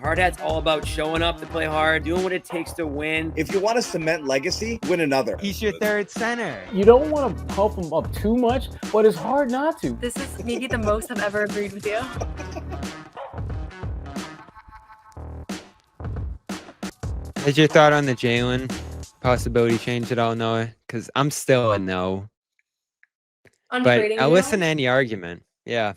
Hard hat's all about showing up to play hard, doing what it takes to win. If you want to cement legacy, win another. He's your third center. You don't want to pump him up too much, but it's hard not to. This is maybe the most I've ever agreed with you. Has your thought on the Jaylen possibility changed at all, Noah? Because I'm still a no. But I'll listen to any argument. Yeah.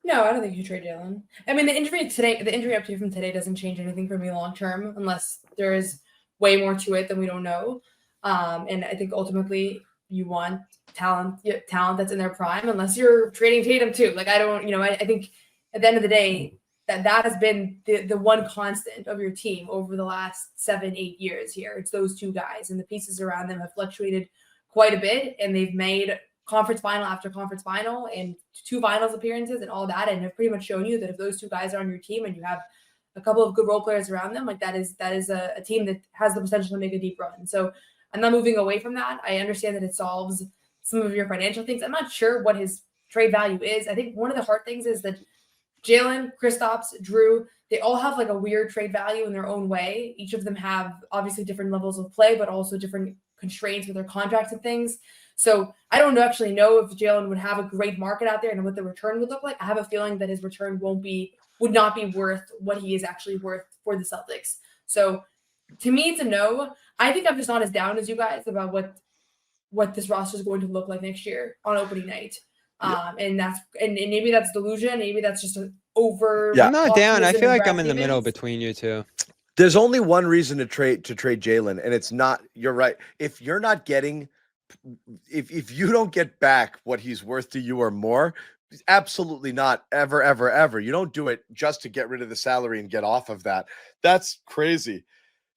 No, I don't think you should trade Jaylen. I mean, the injury update from today doesn't change anything for me long term, unless there is way more to it than we don't know. And I think ultimately you want talent that's in their prime, unless you're trading Tatum too. Like I think at the end of the day, that has been the one constant of your team over the last 7-8 years here. It's those two guys, and the pieces around them have fluctuated quite a bit, and they've made conference final after conference final and 2 finals appearances and all that, and have pretty much shown you that if those two guys are on your team and you have a couple of good role players around them, like that is a team that has the potential to make a deep run. So I'm not moving away from that. I understand that it solves some of your financial things. I'm not sure what his trade value is. I think one of the hard things is that Jaylen, Kristaps, Drew, they all have like a weird trade value in their own way. Each of them have obviously different levels of play, but also different constraints with their contracts and things. So I don't actually know if Jaylen would have a great market out there and what the return would look like. I have a feeling that his return would not be worth what he is actually worth for the Celtics. So to me, it's a no. I think I'm just not as down as you guys about what this roster is going to look like next year on opening night. And maybe that's delusion. Maybe that's just an over. Yeah. I'm not down. I feel like I'm in the middle between you two. There's only one reason to trade Jaylen, and it's not. You're right. If you're not getting, if you don't get back what he's worth to you or more, absolutely not. Ever. You don't do it just to get rid of the salary and get off of that. That's crazy.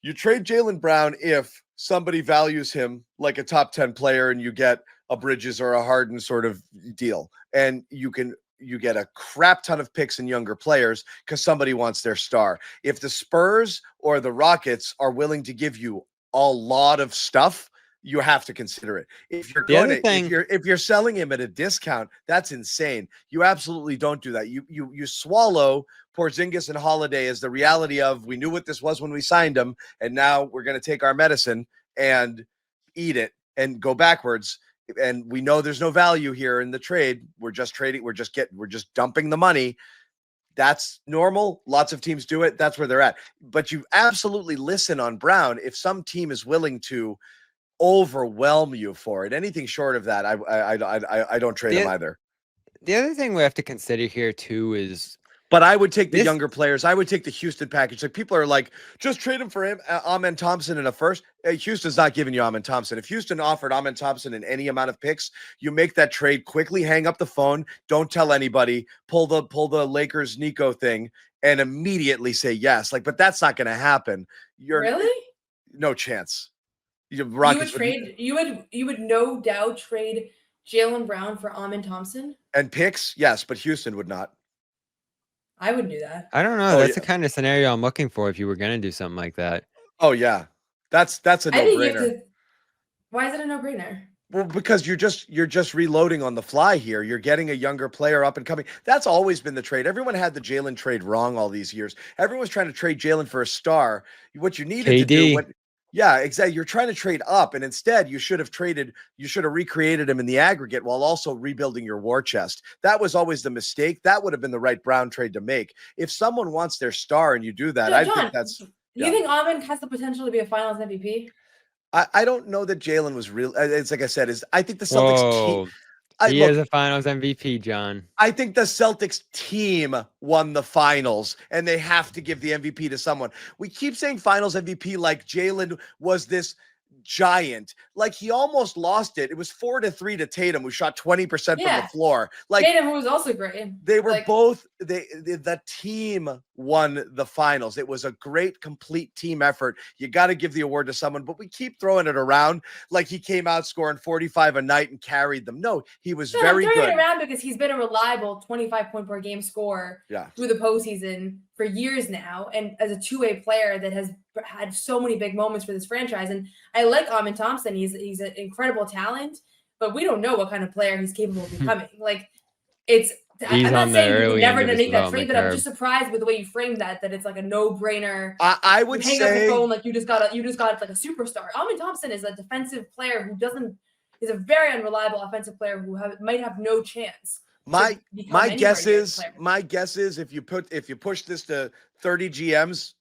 You trade Jaylen Brown if somebody values him like a top 10 player, and you get a Bridges or a Harden sort of deal, and you get a crap ton of picks and younger players because somebody wants their star. If the Spurs or the Rockets are willing to give you a lot of stuff, you have to consider it. If you're if you're selling him at a discount, that's insane. You absolutely don't do that. You swallow Porzingis and Holiday as the reality of, we knew what this was when we signed him, and now we're going to take our medicine and eat it and go backwards. And we know there's no value here in the trade. We're just trading. We're just dumping the money. That's normal. Lots of teams do it. That's where they're at. But you absolutely listen on Brown. If some team is willing to overwhelm you for it, anything short of that, I don't trade him either. The other thing we have to consider here too is, but I would take the younger players. I would take the Houston package. Like, people are like, just trade him for him, Amen Thompson in a first. Hey, Houston's not giving you Amen Thompson. If Houston offered Amen Thompson in any amount of picks, you make that trade quickly, hang up the phone, don't tell anybody, pull the Lakers Nico thing, and immediately say yes. Like, but that's not going to happen. Really? No chance. You would no doubt trade Jaylen Brown for Amen Thompson and picks, yes, but Houston would not. I would do that. I don't know. That's the kind of scenario I'm looking for if you were going to do something like that. Oh yeah, that's a no-brainer. Why is it a no-brainer? Well, because you're just reloading on the fly here. You're getting a younger player up and coming. That's always been the trade. Everyone had the Jaylen trade wrong all these years. Everyone's trying to trade Jaylen for a star. What you needed to do. Yeah, exactly. You're trying to trade up, and instead you should have recreated him in the aggregate while also rebuilding your war chest. That was always the mistake. That would have been the right Brown trade to make. If someone wants their star and you do that, I think that's. Do you think Amen has the potential to be a Finals MVP? I don't know that Jaylen was real. It's like I said, I think the Celtics team. He is a Finals MVP, John. I think the Celtics team won the Finals, and they have to give the MVP to someone. We keep saying Finals MVP like Jaylen was this giant. Like, he almost lost it. It was 4-3 to Tatum, who shot 20% from the floor. Like, Tatum, who was also great. They were both the team won the Finals. It was a great, complete team effort. You got to give the award to someone, but we keep throwing it around like he came out scoring 45 a night and carried them. No, he was very good. I'm throwing it around because he's been a reliable 25-point per game scorer through the postseason for years now, and as a two-way player that has had so many big moments for this franchise. And I like Amen Thompson. He's an incredible talent, but we don't know what kind of player he's capable of becoming. Like, it's He's I'm not on the saying you would early never end of his make that trade, development but I'm curve. just surprised with the way you framed that it's like a no-brainer. I would hang up the say phone like you just got like a superstar. Amin Thompson is a defensive player who is a very unreliable offensive player who might have no chance. my guess is if you push this to 30 GMs,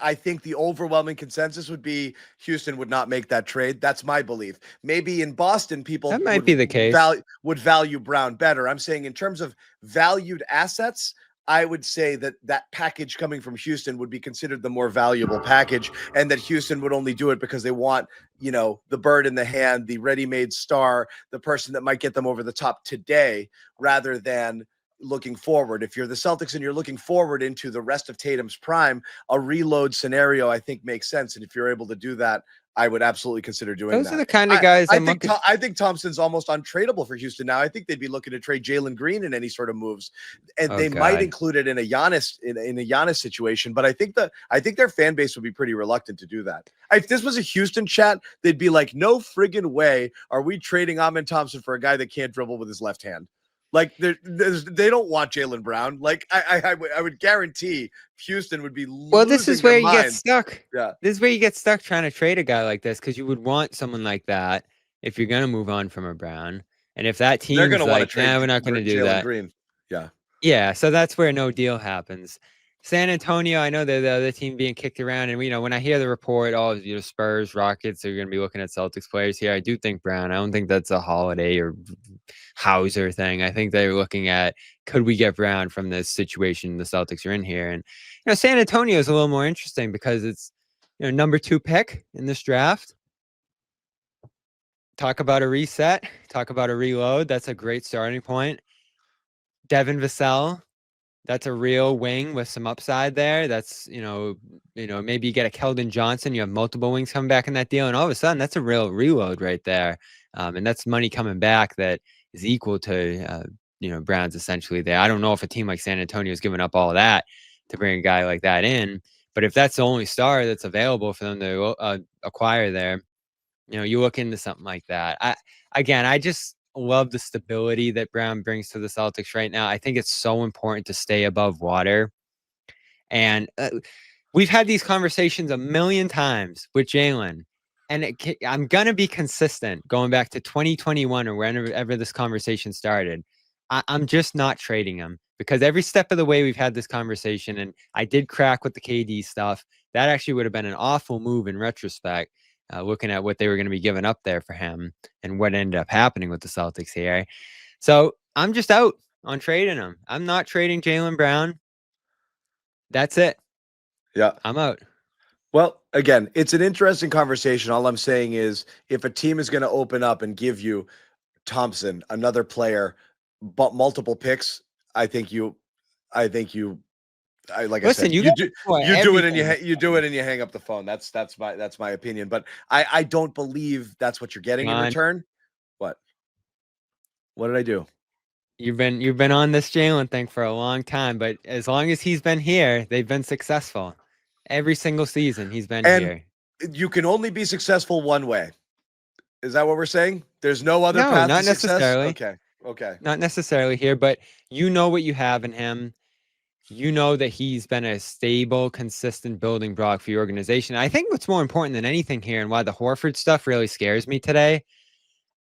I think the overwhelming consensus would be Houston would not make that trade. That's my belief. Maybe in Boston, people That might be the case. Would value Brown better. I'm saying in terms of valued assets, I would say that package coming from Houston would be considered the more valuable package, and that Houston would only do it because they want, the bird in the hand, the ready-made star, the person that might get them over the top today, rather than looking forward. If you're the Celtics and you're looking forward into the rest of Tatum's prime, a reload scenario I think makes sense. And if you're able to do that, I would absolutely consider doing that. Those are the kind of guys I think Thompson's almost untradeable for Houston now. I think they'd be looking to trade Jaylen Green in any sort of moves, and they might include it in a Giannis situation. But I think their fan base would be pretty reluctant to do that. If this was a Houston chat, they'd be like, "No friggin' way are we trading Amin Thompson for a guy that can't dribble with his left hand." Like they don't want Jaylen Brown. Like I would guarantee Houston would be losing well, this is where you get stuck. Yeah. This is where you get stuck trying to trade a guy like this, because you would want someone like that if you're going to move on from a Brown. And if that team's going to want to trade, we're not going to do Jaylen that. Green. Yeah. Yeah. So that's where no deal happens. San Antonio, I know they're the other team being kicked around. And, when I hear the report, Spurs, Rockets are going to be looking at Celtics players here. I do think Brown. I don't think that's a Holiday or Hauser thing. I think they're looking at, could we get Brown from this situation the Celtics are in here? And, San Antonio is a little more interesting because it's, number 2 pick in this draft. Talk about a reset. Talk about a reload. That's a great starting point. Devin Vassell. That's a real wing with some upside there. That's, maybe you get a Keldon Johnson. You have multiple wings coming back in that deal. And all of a sudden, that's a real reload right there. And that's money coming back that is equal to, Brown's essentially there. I don't know if a team like San Antonio is giving up all of that to bring a guy like that in. But if that's the only star that's available for them to acquire there, you look into something like that. I just love the stability that Brown brings to the Celtics right now. I think it's so important to stay above water. And we've had these conversations a million times with Jaylen. And I'm going to be consistent going back to 2021 or whenever this conversation started. I'm just not trading him, because every step of the way we've had this conversation, and I did crack with the KD stuff. That actually would have been an awful move in retrospect. Looking at what they were going to be giving up there for him and what ended up happening with the Celtics here. So I'm just out on trading him. I'm not trading Jaylen Brown. That's it. Yeah. I'm out. Well, again, it's an interesting conversation. All I'm saying is, if a team is going to open up and give you Thompson, another player, but multiple picks, I think you do it and you hang up the phone. That's my opinion. But I don't believe that's what you're getting in return. What did I do? You've been on this Jaylen thing for a long time, but as long as he's been here, they've been successful. Every single season he's been here. You can only be successful one way. Is that what we're saying? There's no other path not to success? necessarily. Okay. Not necessarily here, but what you have in him. That he's been a stable, consistent building block for your organization. I think what's more important than anything here, and why the Horford stuff really scares me today,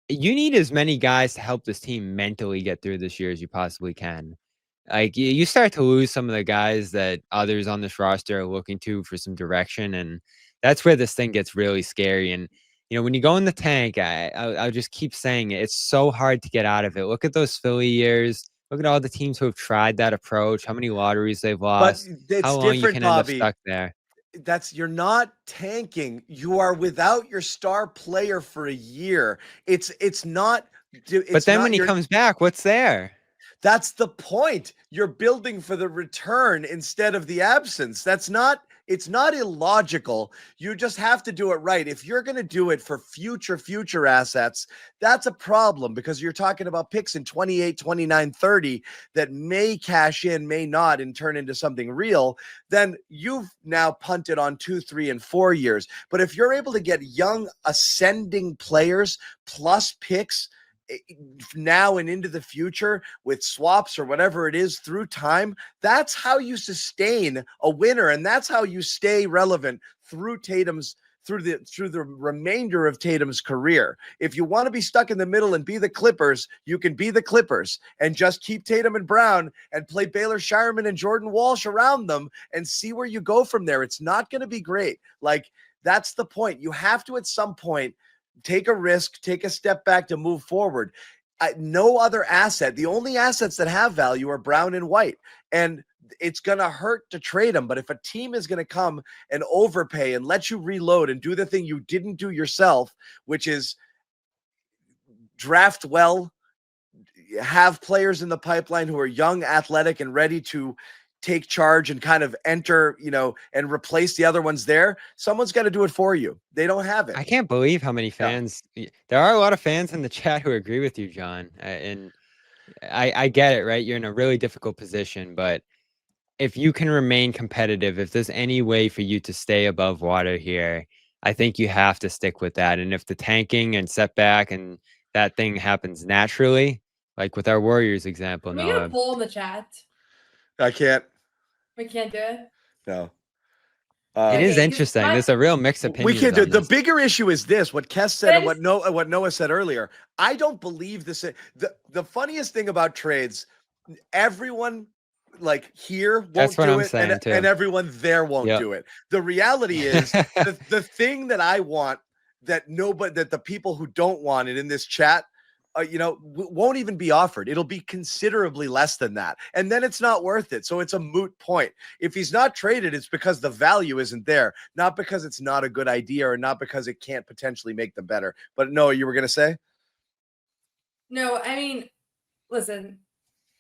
you need as many guys to help this team mentally get through this year as you possibly can. Like, you start to lose some of the guys that others on this roster are looking to for some direction, and that's where this thing gets really scary. And when you go in the tank, I'll just keep saying it. It's so hard to get out of it. Look at those Philly years. Look at all the teams who have tried that approach, how many lotteries they've lost, how long you can end up stuck there. You're not tanking. You are without your star player for a year. It's not. But then when he comes back, what's there? That's the point. You're building for the return instead of the absence. It's not illogical. You just have to do it right. If you're going to do it for future assets, that's a problem, because you're talking about picks in 28, 29, 30 that may cash in, may not, and turn into something real. Then you've now punted on 2, 3, and 4 years. But if you're able to get young ascending players plus picks now and into the future with swaps or whatever it is through time, that's how you sustain a winner. And that's how you stay relevant through the remainder of Tatum's career. If you want to be stuck in the middle and be the Clippers, you can be the Clippers and just keep Tatum and Brown and play Baylor Shireman and Jordan Walsh around them and see where you go from there. It's not going to be great. Like, that's the point. You have to, at some point, take a risk, take a step back to move forward. No other asset. The only assets that have value are Brown and White. And it's going to hurt to trade them. But if a team is going to come and overpay and let you reload and do the thing you didn't do yourself, which is draft well, have players in the pipeline who are young, athletic, and ready to take charge and kind of enter, and replace the other ones there, someone's got to do it for you. They don't have it. I can't believe how many fans. There are a lot of fans in the chat who agree with you, John. And I get it, right? You're in a really difficult position, but if you can remain competitive, if there's any way for you to stay above water here, I think you have to stick with that. And if the tanking and setback and that thing happens naturally, like with our Warriors example, Can we get a poll in the chat? I can't. We can't do it. No. It is interesting. There's a real mix of opinions. We can't do it. The bigger issue is this: what Kes said and what Noah said earlier. I don't believe this. The funniest thing about trades, everyone like here won't do it, and everyone there won't do it. The reality is the thing that I want that the people who don't want it in this chat, won't even be offered. It'll be considerably less than that. And then it's not worth it. So it's a moot point. If he's not traded, it's because the value isn't there, not because it's not a good idea or not because it can't potentially make them better. But Noah, you were going to say? No, I mean, listen,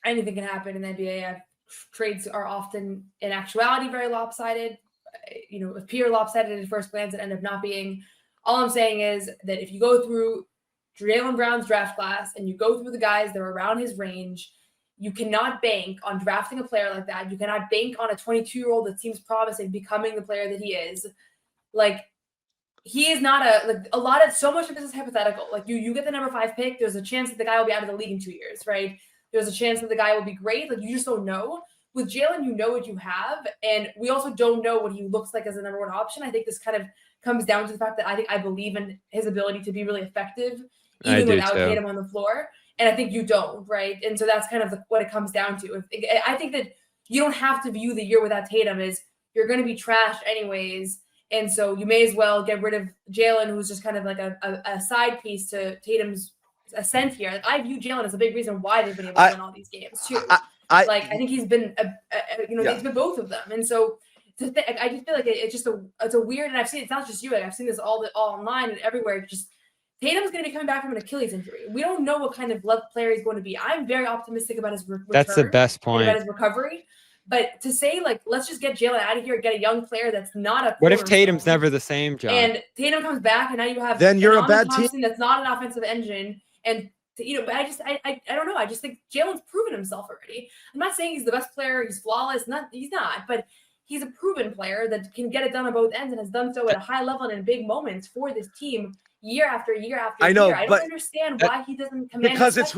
anything can happen in the NBA. Trades are often, in actuality, very lopsided. Appear lopsided at first glance and end up not being. All I'm saying is that if you go through Jaylen Brown's draft class and you go through the guys that are around his range, you cannot bank on drafting a player like that. You cannot bank on a 22-year-old that seems promising becoming the player that he is. Like, he is not so much of this is hypothetical. Like, you get the number 5 pick, there's a chance that the guy will be out of the league in 2 years, right? There's a chance that the guy will be great. Like, you just don't know. With Jaylen, you know what you have, and we also don't know what he looks like as a number 1 option. I think this kind of comes down to the fact that I believe in his ability to be really effective, even without Tatum on the floor. And I think you don't, right? And so that's kind of what it comes down to. I think that you don't have to view the year without Tatum as you're going to be trashed anyways. And so you may as well get rid of Jaylen, who's just kind of like a side piece to Tatum's ascent here. Like, I view Jaylen as a big reason why they've been able to win all these games too. I think he's been, it's been both of them. And so I just feel like it's just it's a weird, and I've seen, it's not just you, I've seen this all online and everywhere. Just Tatum's going to be coming back from an Achilles injury. We don't know what kind of player he's going to be. I'm very optimistic about his return. That's the best point. About his recovery. But to say, like, let's just get Jaylen out of here, get a young player that's not a. What if Tatum's never the same, John? And Tatum comes back, and now you have then you're a bad team. That's not an offensive engine, and but I don't know. I just think Jaylen's proven himself already. I'm not saying he's the best player. He's flawless. He's not, but he's a proven player that can get it done on both ends and has done so at a high level and in big moments for this team year after year after year. I don't understand why he doesn't command because it's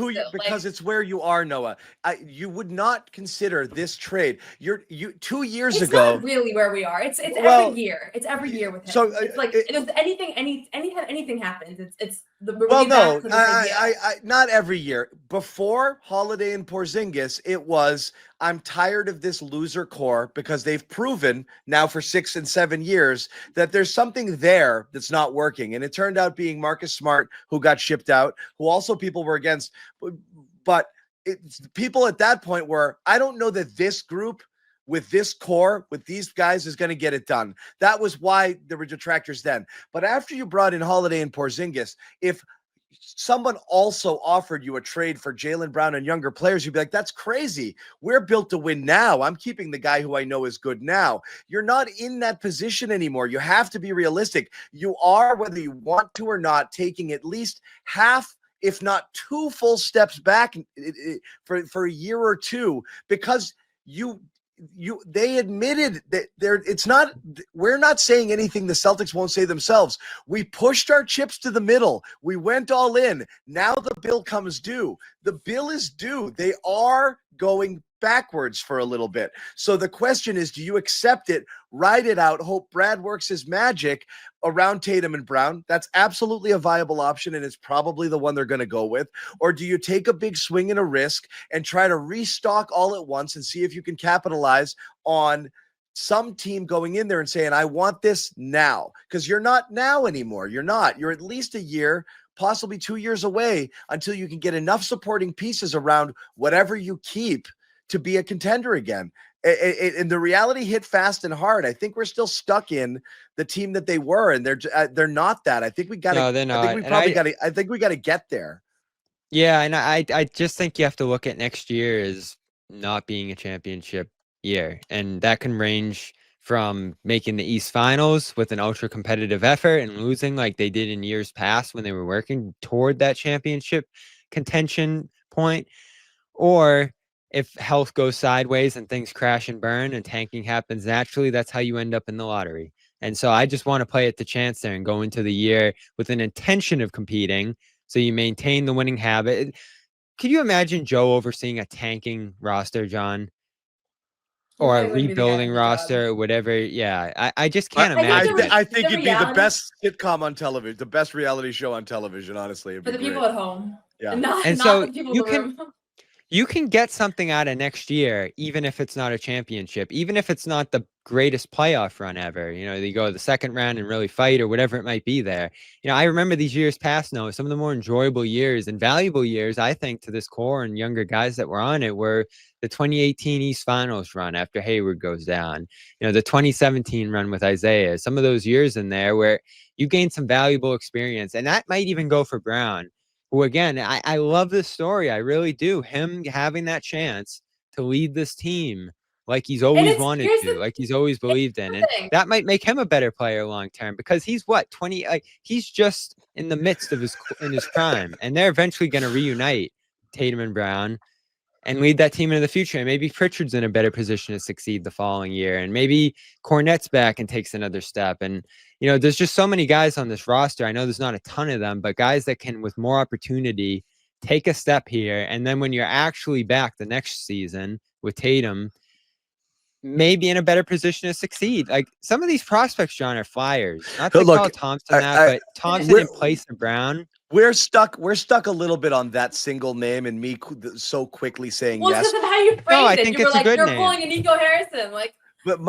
it's where you are, Noah. You would not consider this trade. You 2 years ago. It's not really where we are. It's every year. It's every year with him. So it's like if anything happens, it's the not every year. Before Holiday and Porzingis, it was I'm tired of this loser core because they've proven now for 6 and 7 years that there's something there that's not working. And it turned out being Marcus Smart, who got shipped out, who also people were against. But people at that point were, I don't know that this group with this core, with these guys is going to get it done. That was why there were detractors then. But after you brought in Holiday and Porzingis, if someone also offered you a trade for Jaylen Brown and younger players, you'd be like, that's crazy. We're built to win now. I'm keeping the guy who I know is good now. You're not in that position anymore. You have to be realistic. You are, whether you want to or not, taking at least half, if not 2 full steps back for a year or two, because they admitted that we're not saying anything the Celtics won't say themselves. We pushed our chips to the middle. We went all in. Now the bill comes due. The bill is due. They are going backwards for a little bit. So the question is, do you accept it, ride it out, hope Brad works his magic around Tatum and Brown? That's absolutely a viable option, and it's probably the one they're going to go with. Or do you take a big swing and a risk and try to restock all at once and see if you can capitalize on some team going in there and saying, I want this now? Because you're not now anymore. You're not. You're at least a year, possibly 2 years away until you can get enough supporting pieces around whatever you keep to be a contender again. And the reality hit fast and hard. I think we're still stuck in the team that they were, and they're not that. I think we got to. No, they're not. I think we probably got to. I think we got to get there. Yeah, and I just think you have to look at next year as not being a championship year, and that can range from making the East Finals with an ultra competitive effort and losing like they did in years past when they were working toward that championship contention point, or if health goes sideways and things crash and burn and tanking happens naturally, that's how you end up in the lottery. And so I just want to play at the chance there and go into the year with an intention of competing, so you maintain the winning habit. Could you imagine Joe overseeing a tanking roster, John? Or a rebuilding roster, or whatever. Yeah, I just can't imagine. I think it'd be the best sitcom on television, the best reality show on television, honestly. For the people at home. Yeah. And so you can get something out of next year, even if it's not a championship, even if it's not the greatest playoff run ever. You know, you go to the second round and really fight or whatever it might be there. You know, I remember these years past now, some of the more enjoyable years and valuable years, I think, to this core and younger guys that were on it were the 2018 East Finals run after Hayward goes down. You know, the 2017 run with Isaiah. Some of those years in there where you gained some valuable experience. And that might even go for Brown, who, again, I love this story. I really do. Him having that chance to lead this team like he's always wanted to, like he's always believed in. And that might make him a better player long term, because he's what, 20, like he's just in the midst of his prime, and they're eventually going to reunite, Tatum and Brown, and lead that team into the future. And maybe Pritchard's in a better position to succeed the following year, and maybe Cornette's back and takes another step. And you know, there's just so many guys on this roster. I know there's not a ton of them, but guys that can, with more opportunity, take a step here. And then when you're actually back the next season with Tatum, maybe in a better position to succeed. Like some of these prospects, John, are flyers. Not to call Thompson but Thompson in place of Brown. We're stuck a little bit on that single name, and me so quickly saying yes. Well, because of how you framed it. You were like, you're pulling a Nico Harrison. Like, but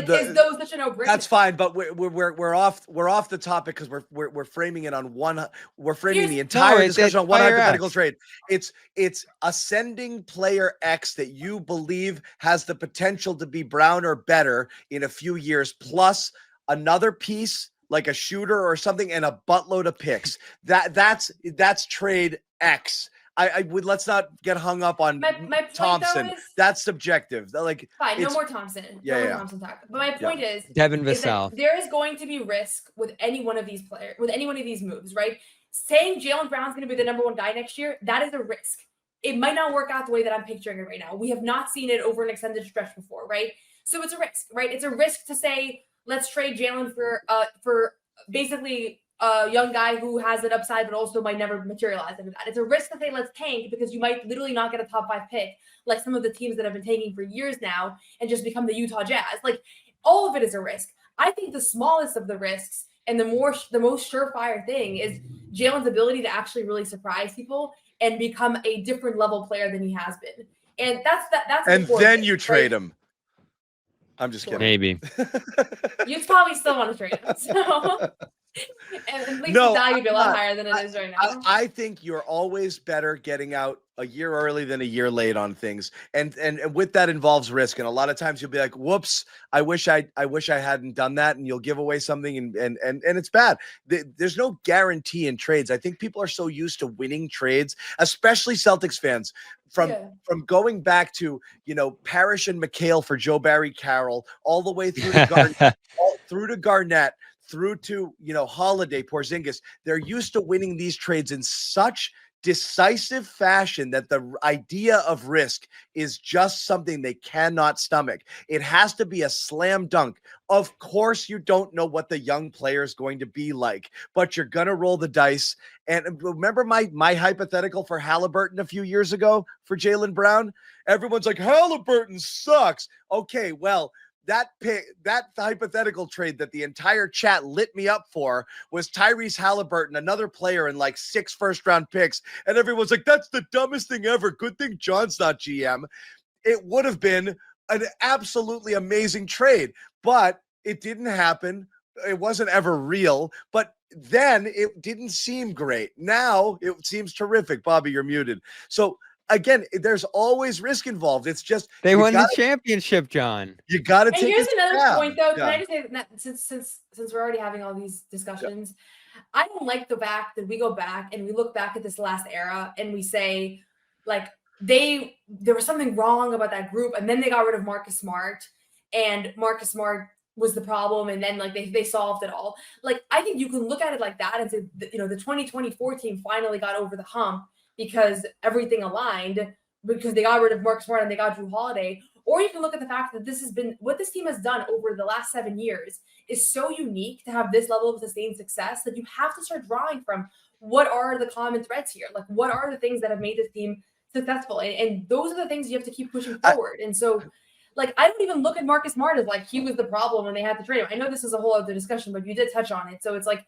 is those such a no-brainer? That's fine, but we're off the topic because we're framing it on one. We're framing the entire discussion on one hypothetical trade. It's ascending player X that you believe has the potential to be Brown or better in a few years, plus another piece like a shooter or something and a buttload of picks. That's trade X. I would, let's not get hung up on my Thompson. That's subjective. Like, fine, no more Thompson. No more Thompson talk. But my point is, Devin Vassell. There is going to be risk with any one of these players, with any one of these moves, right? Saying Jaylen Brown's going to be the number one guy next year, that is a risk. It might not work out the way that I'm picturing it right now. We have not seen it over an extended stretch before, right? So it's a risk, right? It's a risk to say, let's trade Jaylen for basically a young guy who has an upside, but also might never materialize into that. It's a risk to say, let's tank, because you might literally not get a top 5 pick like some of the teams that have been tanking for years now and just become the Utah Jazz. Like, all of it is a risk. I think the smallest of the risks and the most surefire thing is Jaylen's ability to actually really surprise people and become a different level player than he has been. And that's and then you trade him. I'm just kidding. Maybe. You'd probably still want to trade him. So. And at least the value would be a lot higher than it is right now. I think you're always better getting out a year early than a year late on things, and with that involves risk. And a lot of times you'll be like, "Whoops, I wish I hadn't done that," and you'll give away something, and it's bad. There's no guarantee in trades. I think people are so used to winning trades, especially Celtics fans. From going back to, you know, Parrish and McHale for Joe Barry Carroll, all the way through to Garnett, through to, you know, Holiday, Porzingis. They're used to winning these trades in such decisive fashion that the idea of risk is just something they cannot stomach. It has to be a slam dunk. Of course, you don't know what the young player is going to be like, but you're going to roll the dice. And remember my hypothetical for Halliburton a few years ago for Jaylen Brown? Everyone's like, Halliburton sucks. Okay, well, that hypothetical trade that the entire chat lit me up for was Tyrese Halliburton, another player, in like 6 first-round picks. And everyone's like, that's the dumbest thing ever. Good thing John's not GM. It would have been an absolutely amazing trade, but it didn't happen. It wasn't ever real, but then it didn't seem great. Now it seems terrific. Bobby, you're muted. So again, there's always risk involved. It's just they won the championship, John. You got to take. And here's another point, though. Can I just say that since we're already having all these discussions, I don't like the fact that we go back and we look back at this last era and we say, like, there was something wrong about that group, and then they got rid of Marcus Smart, and Marcus Smart was the problem, and then like they solved it all. Like, I think you can look at it like that and say, the 2024 team finally got over the hump because everything aligned, because they got rid of Marcus Smart and they got Drew Holiday. Or you can look at the fact that this has been what this team has done over the last 7 years is so unique to have this level of sustained success that you have to start drawing from what are the common threads here? Like, what are the things that have made this team successful? And those are the things you have to keep pushing forward. And so, like, I don't even look at Marcus Smart as like he was the problem when they had to trade him. I know this is a whole other discussion, but you did touch on it. So it's like,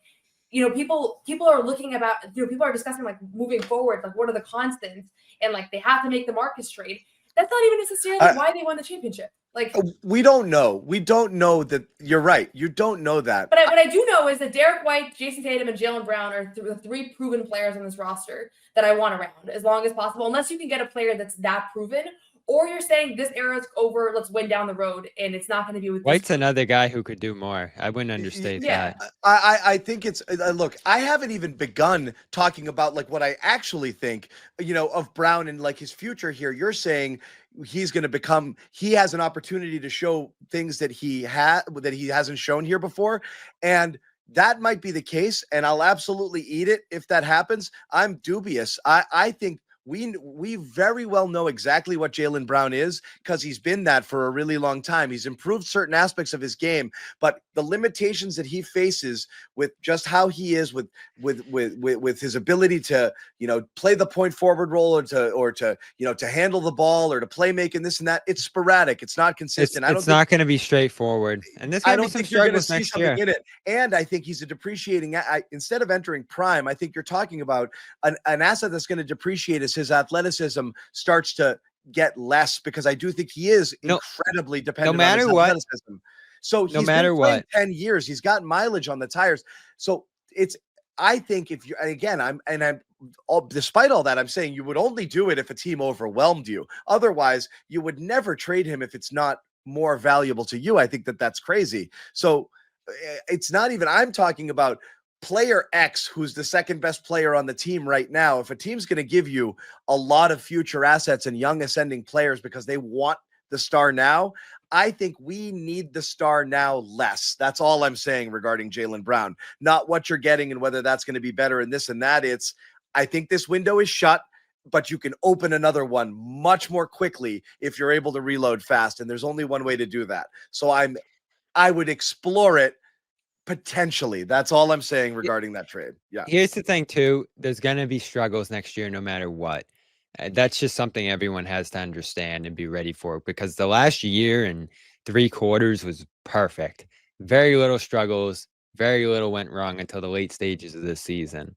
people are looking about, people are discussing like moving forward, like what are the constants, and like they have to make the Marcus trade. That's not even necessarily why they won the championship. Like, we don't know. We don't know that. You're right. You don't know that. But what I do know is that Derek White, Jason Tatum, and Jaylen Brown are the 3 proven players on this roster that I want around as long as possible, unless you can get a player that's that proven. Or you're saying this era is over, let's win down the road, and it's not going to be with White's another guy who could do more. I wouldn't understate that. I think it's look, I haven't even begun talking about like what I actually think, of Brown and like his future here. You're saying he's going to he has an opportunity to show things that he hasn't shown here before. And that might be the case, and I'll absolutely eat it if that happens. I'm dubious. I think we very well know exactly what Jaylen Brown is because he's been that for a really long time. He's improved certain aspects of his game, but the limitations that he faces with just how he is with his ability to, play the point forward role or to handle the ball or to play making this and that, it's sporadic. It's not consistent. It's not going to be straightforward. And this, I don't think you're going to see something in it. And I think he's a depreciating. Instead of entering prime, I think you're talking about an asset that's going to depreciate as his athleticism starts to get less, because I do think he is incredibly dependent on his athleticism. So he's been playing 10 years. He's got mileage on the tires. So I think if you, again, despite all that, I'm saying you would only do it if a team overwhelmed you. Otherwise, you would never trade him if it's not more valuable to you. I think that's crazy. So it's not even, I'm talking about player X, who's the second best player on the team right now. If a team's going to give you a lot of future assets and young ascending players because they want the star now, I think we need the star now less. That's all I'm saying regarding Jaylen Brown, not what you're getting and whether that's going to be better and this and that. I think this window is shut, but you can open another one much more quickly if you're able to reload fast. And there's only one way to do that. So I would explore it. Potentially. That's all I'm saying regarding that trade. Yeah. Here's the thing too. There's going to be struggles next year, no matter what. That's just something everyone has to understand and be ready for, because the last year and 3 quarters was perfect. Very little struggles. Very little went wrong until the late stages of this season.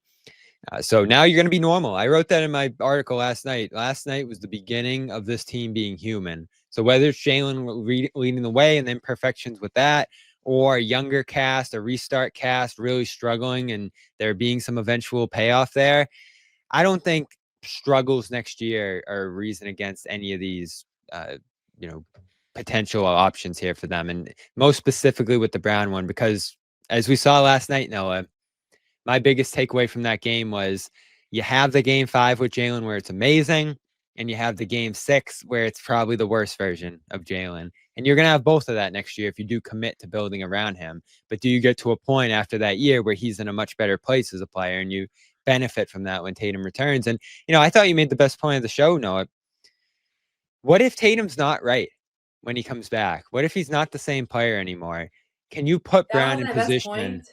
So now you're going to be normal. I wrote that in my article last night. Last night was the beginning of this team being human. So whether it's Jaylen leading the way and the imperfections with that, or a younger cast, a restart cast really struggling and there being some eventual payoff there, I don't think struggles next year are a reason against any of these, potential options here for them. And most specifically with the Brown one, because as we saw last night, Noah, my biggest takeaway from that game was you have the game 5 with Jaylen where it's amazing, and you have the game 6 where it's probably the worst version of Jaylen. And you're going to have both of that next year if you do commit to building around him. But do you get to a point after that year where he's in a much better place as a player and you benefit from that when Tatum returns. And, I thought you made the best point of the show, Noah. What if Tatum's not right when he comes back? What if he's not the same player anymore? Can you put That Brown was in my best position? point.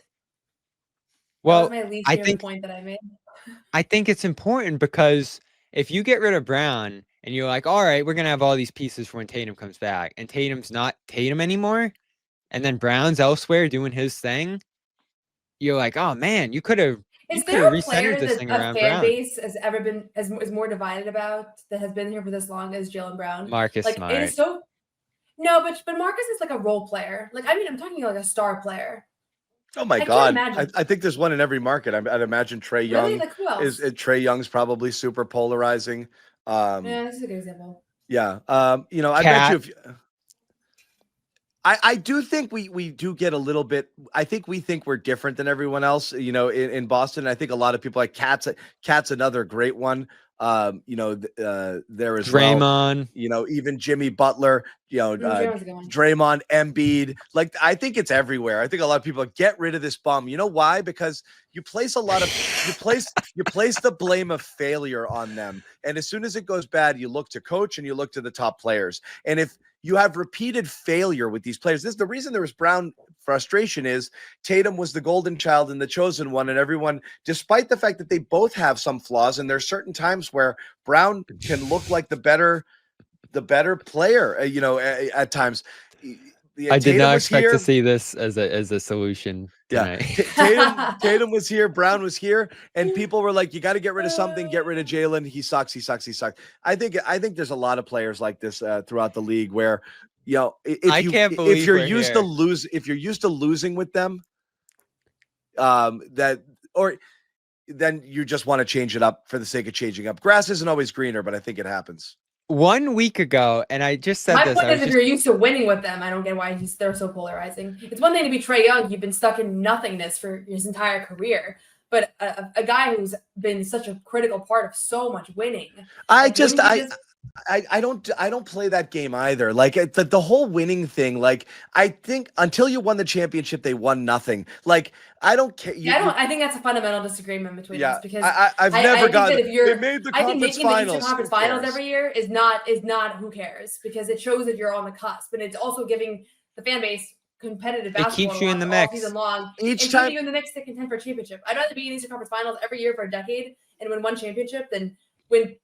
Well, that was my least I favorite think point that I made. I think it's important because if you get rid of Brown and you're like, all right, we're going to have all these pieces for when Tatum comes back, and Tatum's not Tatum anymore, and then Brown's elsewhere doing his thing, you're like, oh man, you could have Is there a recentered player this that thing a around fan Brown. base has ever been is more divided about that has been here for this long as Jaylen Brown? Marcus Like Smart. it is so. No, but Marcus is like a role player. Like I'm talking like a star player. Oh my I can't God! imagine. I think there's one in every market. I'd imagine Trae Really? Young Like who else? Trae Young's probably super polarizing. Yeah, this is a good example. Yeah. I bet you. I do think we do get a little bit. I think we think we're different than everyone else. In Boston, I think a lot of people like Cat's another great one. There as Draymond. well. Even Jimmy Butler. Draymond, Embiid. Like I think it's everywhere. I think a lot of people get rid of this bum. You know why? Because you place the blame of failure on them, and as soon as it goes bad, you look to coach and you look to the top players. And if you have repeated failure with these players, this is the reason there was Brown frustration is Tatum was the golden child and the chosen one, and everyone, despite the fact that they both have some flaws, and there's certain times where Brown can look like the better player, at times. I did not expect to see this as a solution tonight. Yeah. Tatum was here, Brown was here, and people were like, you got to get rid of something, get rid of Jaylen. He sucks. I think there's a lot of players like this throughout the league where, if you're used to losing with them, then you just want to change it up for the sake of changing up. Grass isn't always greener, but I think it happens. 1 week ago, and I just said this. My point is, if you're used to winning with them, I don't get why they're so polarizing. It's one thing to be Trae Young; you've been stuck in nothingness for his entire career. But a guy who's been such a critical part of so much winning, I don't play that game either. Like the whole winning thing. Like I think until you won the championship, they won nothing. Like I don't care. I think that's a fundamental disagreement between us because I've never got. They made the I think making the Eastern Finals. Conference Finals every year is not who cares, because it shows that you're on the cusp, and it's also giving the fan base competitive basketball. It keeps you in the all mix season long. Each time you in the mix to contend for a championship. I'd rather be in Eastern Conference Finals every year for a decade and win one championship than win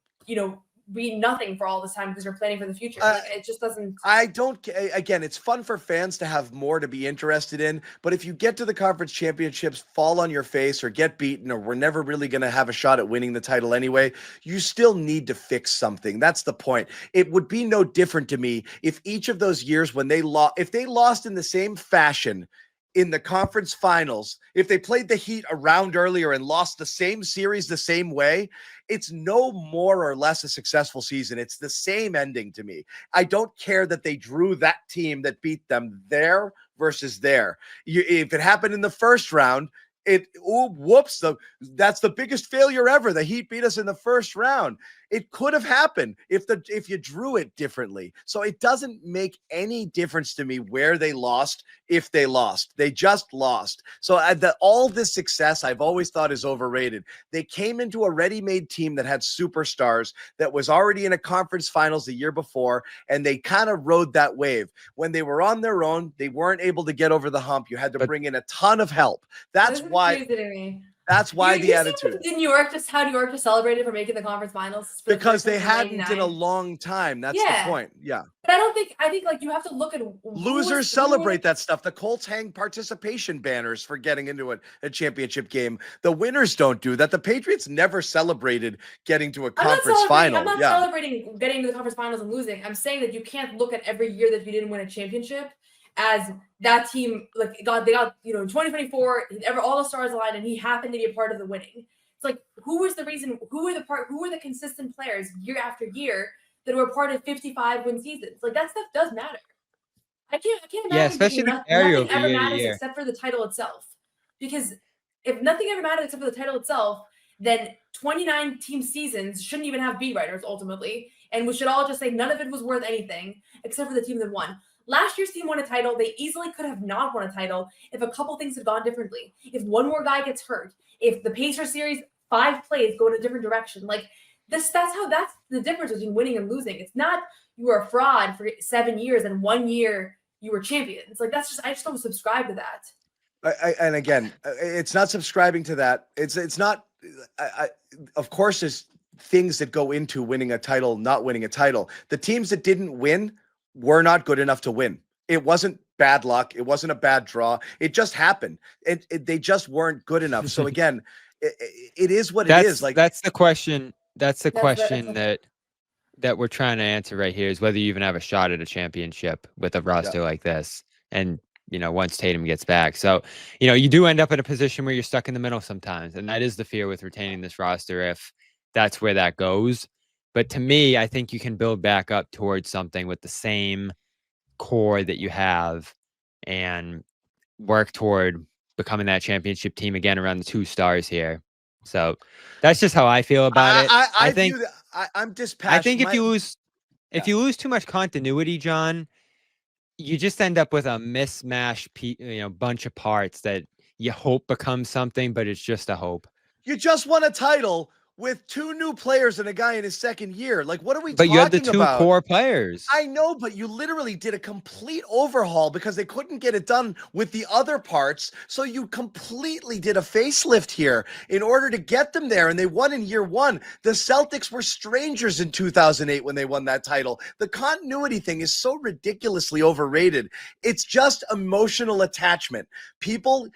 be nothing for all this time because you're planning for the future. It just doesn't. I don't. Again, it's fun for fans to have more to be interested in. But if you get to the conference championships, fall on your face, or get beaten, or we're never really going to have a shot at winning the title anyway, you still need to fix something. That's the point. It would be no different to me if each of those years when they lost, if they lost in the same fashion in the conference finals, if they played the Heat a round earlier and lost the same series the same way, it's no more or less a successful season. It's the same ending to me. I don't care that they drew that team that beat them there versus there. If it happened in the first round, that's the biggest failure ever. The Heat beat us in the first round. It could have happened if you drew it differently. So it doesn't make any difference to me where they lost. If they lost, they just lost. So all this success I've always thought is overrated. They came into a ready-made team that had superstars that was already in a conference finals the year before, and they kind of rode that wave. When they were on their own, they weren't able to get over the hump. You had to bring in a ton of help. That's why the attitude. Didn't New York how New York just celebrated for making the conference finals? Because they hadn't in a long time. That's the point. Yeah. But I think like you have to look at losers celebrate that stuff. The Colts hang participation banners for getting into a championship game. The winners don't do that. The Patriots never celebrated getting to a conference final. I'm not celebrating getting to the conference finals and losing. I'm saying that you can't look at every year that you didn't win a championship as that team they got in 2024 all the stars aligned and he happened to be a part of the winning. It's like who was the reason? Who were the consistent players year after year that were part of 55 win seasons? Like that stuff does matter. I can't imagine. Yeah, especially nothing ever matters except for the title itself. Because if nothing ever matters except for the title itself, then 29 team seasons shouldn't even have beat writers ultimately, and we should all just say none of it was worth anything except for the team that won. Last year's team won a title. They easily could have not won a title if a couple things had gone differently. If one more guy gets hurt, if the Pacers series 5 plays go in a different direction. Like that's the difference between winning and losing. It's not you were a fraud for 7 years and 1 year you were champion. It's like I just don't subscribe to that. And again, it's not subscribing to that. It's not. Of course, there's things that go into winning a title, not winning a title. The teams that didn't win were not good enough to win. It wasn't bad luck. It wasn't a bad draw. It just happened. They just weren't good enough. So again, it is what it is. Like that's the question. That's the question that we're trying to answer right here is whether you even have a shot at a championship with a roster like this. And once Tatum gets back. So, you do end up in a position where you're stuck in the middle sometimes. And that is the fear with retaining this roster if that's where that goes. But to me, I think you can build back up towards something with the same core that you have and work toward becoming that championship team again around the 2 stars here. So that's just how I feel about it. I think I'm dispassionate. I think if you lose too much continuity, John, you just end up with a mismatched, bunch of parts that you hope becomes something, but it's just a hope. You just won a title with 2 new players and a guy in his 2nd year. Like, what are we talking about? But you had the 2 core players. I know, but you literally did a complete overhaul because they couldn't get it done with the other parts. So you completely did a facelift here in order to get them there. And they won in year 1. The Celtics were strangers in 2008 when they won that title. The continuity thing is so ridiculously overrated. It's just emotional attachment. People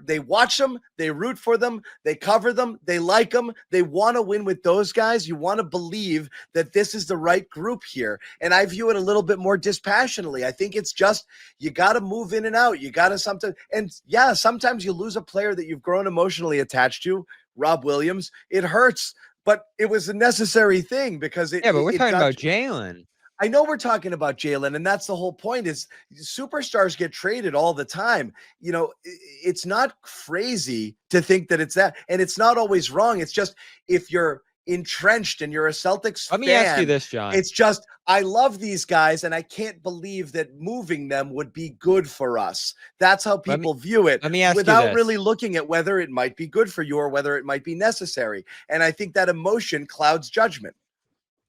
they watch them, they root for them, they cover them, they like them, they want to win with those guys. You want to believe that this is the right group here. And I view it a little bit more dispassionately. I think it's just, you got to move in and out. You got to sometimes you lose a player that you've grown emotionally attached to, Rob Williams. It hurts, but it was a necessary thing because but we're talking about Jaylen. I know we're talking about Jaylen, and that's the whole point is superstars get traded all the time. It's not crazy to think that it's that, and it's not always wrong. It's just if you're entrenched and you're a Celtics fan. Let me ask you this, John. It's just, I love these guys, and I can't believe that moving them would be good for us. That's how people view it. Let me ask without you this. really looking at whether it might be good for you or whether it might be necessary. And I think that emotion clouds judgment.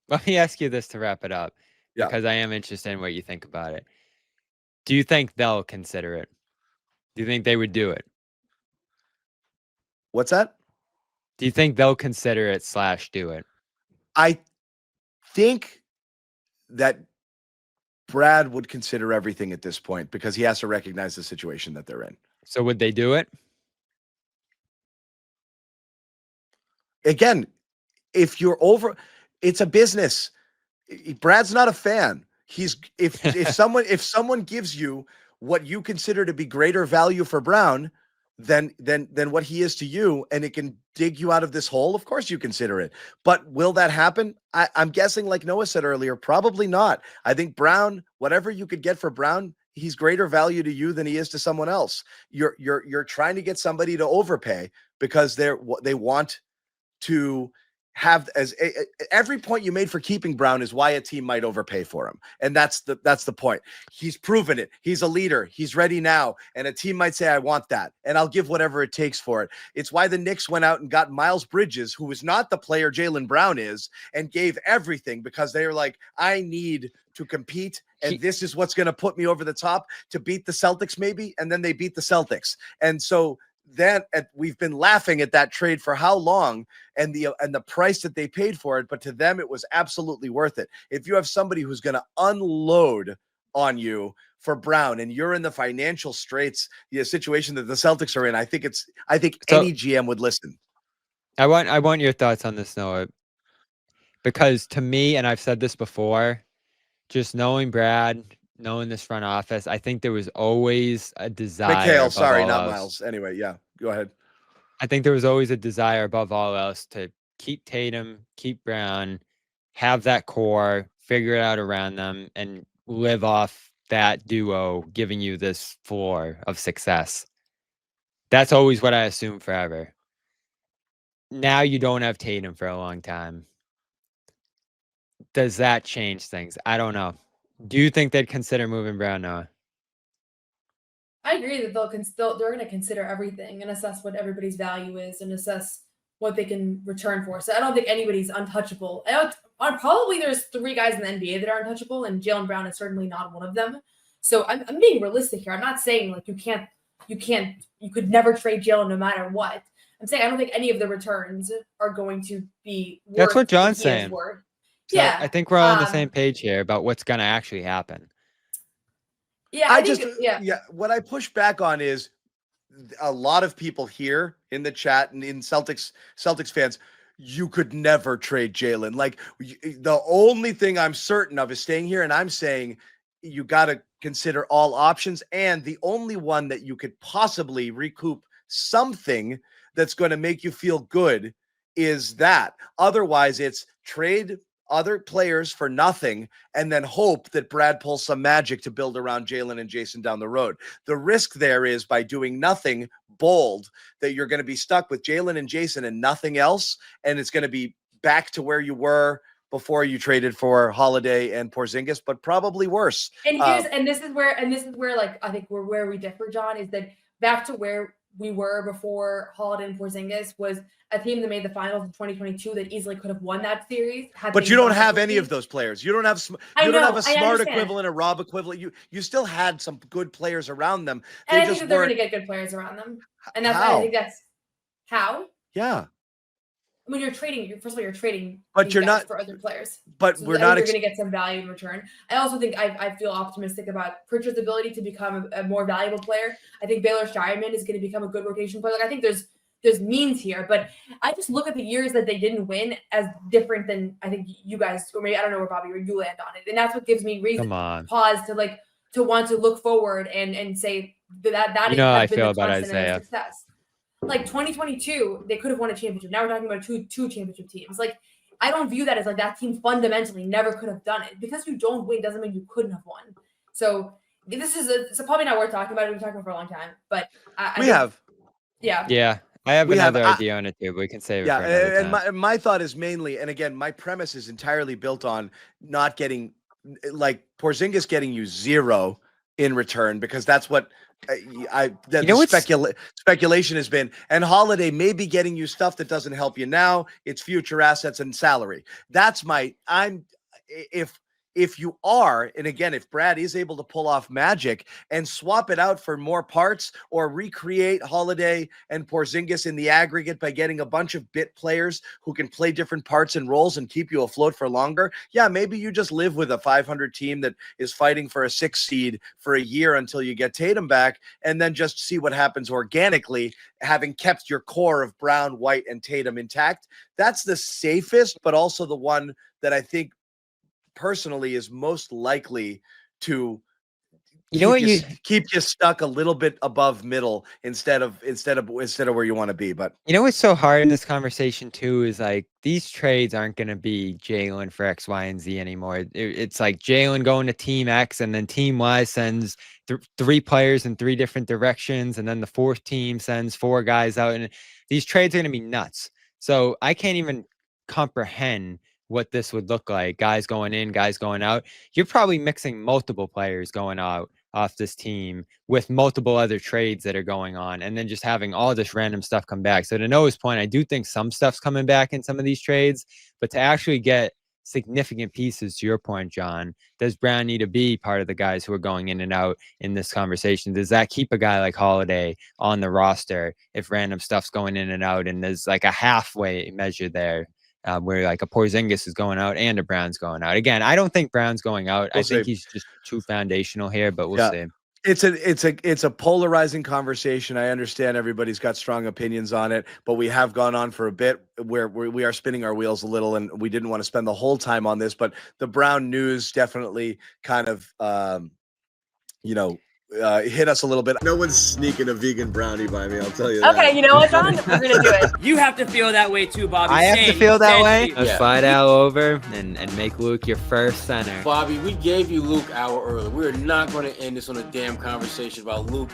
Let me ask you this to wrap it up. Yeah. Because I am interested in what you think about it. Do you think they'll consider it? Do you think they would do it? What's that? Do you think they'll consider it / do it? I think that Brad would consider everything at this point because he has to recognize the situation that they're in. So would they do it? Again, if you're it's a business. Brad's not a fan. If someone gives you what you consider to be greater value for Brown than what he is to you, and it can dig you out of this hole, of course you consider it. But will that happen? I'm guessing, like Noah said earlier, probably not. I think Brown, whatever you could get for Brown, he's greater value to you than he is to someone else. You're trying to get somebody to overpay because they want to have every point you made for keeping Brown is why a team might overpay for him. And that's the point. He's proven it. He's a leader. He's ready now. And a team might say, I want that. And I'll give whatever it takes for it. It's why the Knicks went out and got Miles Bridges, who is not the player Jaylen Brown is, and gave everything because they were like, I need to compete. And this is what's going to put me over the top to beat the Celtics maybe. And then they beat the Celtics. And so we've been laughing at that trade for how long and the price that they paid for it, but to them it was absolutely worth it. If you have somebody who's going to unload on you for Brown and you're in the financial straits, the situation that the Celtics are in, I think any GM would listen. I want your thoughts on this, Noah, because to me, and I've said this before, just knowing Brad, knowing this front office, I think there was always a desire. McHale, sorry, not Miles. Anyway, yeah, go ahead. I think there was always a desire above all else to keep Tatum, keep Brown, have that core, figure it out around them, and live off that duo giving you this floor of success. That's always what I assumed forever. Now you don't have Tatum for a long time. Does that change things? I don't know. Do you think they'd consider moving Brown, Noah? I agree that they're going to consider everything and assess what everybody's value is and assess what they can return for. So I don't think anybody's untouchable. Probably there's 3 guys in the NBA that are untouchable, and Jaylen Brown is certainly not one of them. So I'm being realistic here. I'm not saying like you could never trade Jaylen no matter what. I'm saying I don't think any of the returns are going to be worth That's what John's saying. So yeah, I think we're all on the same page here about what's going to actually happen. Yeah, I think, what I push back on is a lot of people here in the chat and in Celtics fans, you could never trade Jaylen. Like, the only thing I'm certain of is staying here, and I'm saying you got to consider all options, and the only one that you could possibly recoup something that's going to make you feel good is that. Otherwise, it's trade other players for nothing and then hope that Brad pulls some magic to build around Jaylen and Jason down the road. The risk there is by doing nothing bold that you're going to be stuck with Jaylen and Jason and nothing else, and it's going to be back to where you were before you traded for Holiday and Porzingis, but probably worse. And this is where like I think where we differ, John, is that back to where we were before Holiday and Porzingis was a team that made the finals in 2022 that easily could have won that series. But you don't have any of those players. You don't have a Smart equivalent, a Rob equivalent. You still had some good players around them. And I think that they're going to get good players around them. And that's I think that's how. Yeah. I mean, you're trading. First of all, you're trading, but you're not for other players. But so we're not. You're going to get some value in return. I also think I feel optimistic about Pritchard's ability to become a more valuable player. I think Baylor Shireman is going to become a good rotation player. Like, I think there's means here, but I just look at the years that they didn't win as different than I think you guys, or maybe I don't know where Bobby or you land on it, and that's what gives me reason pause to want to look forward and say that is how I feel about Isaiah. Success. Like 2022, they could have won a championship. Now we're talking about two championship teams. Like, I don't view that as like that team fundamentally never could have done it. Because you don't win doesn't mean you couldn't have won. So this is it's probably not worth talking about. We've been talking for a long time, but Yeah. I have another idea on it too, but we can save it for another time. And my thought is mainly, and again, my premise is entirely built on not getting, like, Porzingis getting you 0 in return, because that's what speculation has been. And Holiday may be getting you stuff that doesn't help you now. It's future assets and salary. That's if you are, and again, if Brad is able to pull off magic and swap it out for more parts or recreate Holiday and Porzingis in the aggregate by getting a bunch of bit players who can play different parts and roles and keep you afloat for longer, yeah, maybe you just live with a 500 team that is fighting for a 6 seed for a year until you get Tatum back, and then just see what happens organically, having kept your core of Brown, White, and Tatum intact. That's the safest, but also the one that I think personally is most likely to keep you stuck a little bit above middle instead of where you want to be. But what's so hard in this conversation too is like these trades aren't going to be Jaylen for X, Y, and Z anymore. It's like Jaylen going to Team X, and then Team Y sends 3 players in 3 different directions, and then the 4th team sends 4 guys out, and these trades are going to be nuts. So I can't even comprehend what this would look like. Guys going in, guys going out. You're probably mixing multiple players going out off this team with multiple other trades that are going on, and then just having all this random stuff come back. So to Noah's point, I do think some stuff's coming back in some of these trades, but to actually get significant pieces, to your point, John, does Brown need to be part of the guys who are going in and out in this conversation? Does that keep a guy like Holiday on the roster if random stuff's going in and out, and there's like a halfway measure there? Where like a Porzingis is going out and a Brown's going out. Again, I don't think Brown's going out. I think he's just too foundational here, but we'll see. It's a polarizing conversation. I understand everybody's got strong opinions on it, but we have gone on for a bit where we are spinning our wheels a little, and we didn't want to spend the whole time on this, but the Brown news definitely kind of, hit us a little bit. No one's sneaking a vegan brownie by me, I'll tell you that. Okay, you know what, John? We're going to do it. You have to feel that way too, Bobby. I have to feel that way. Let's slide Al over and make Luke your first center. Bobby, we gave you Luke an hour early. We're not going to end this on a damn conversation about Luke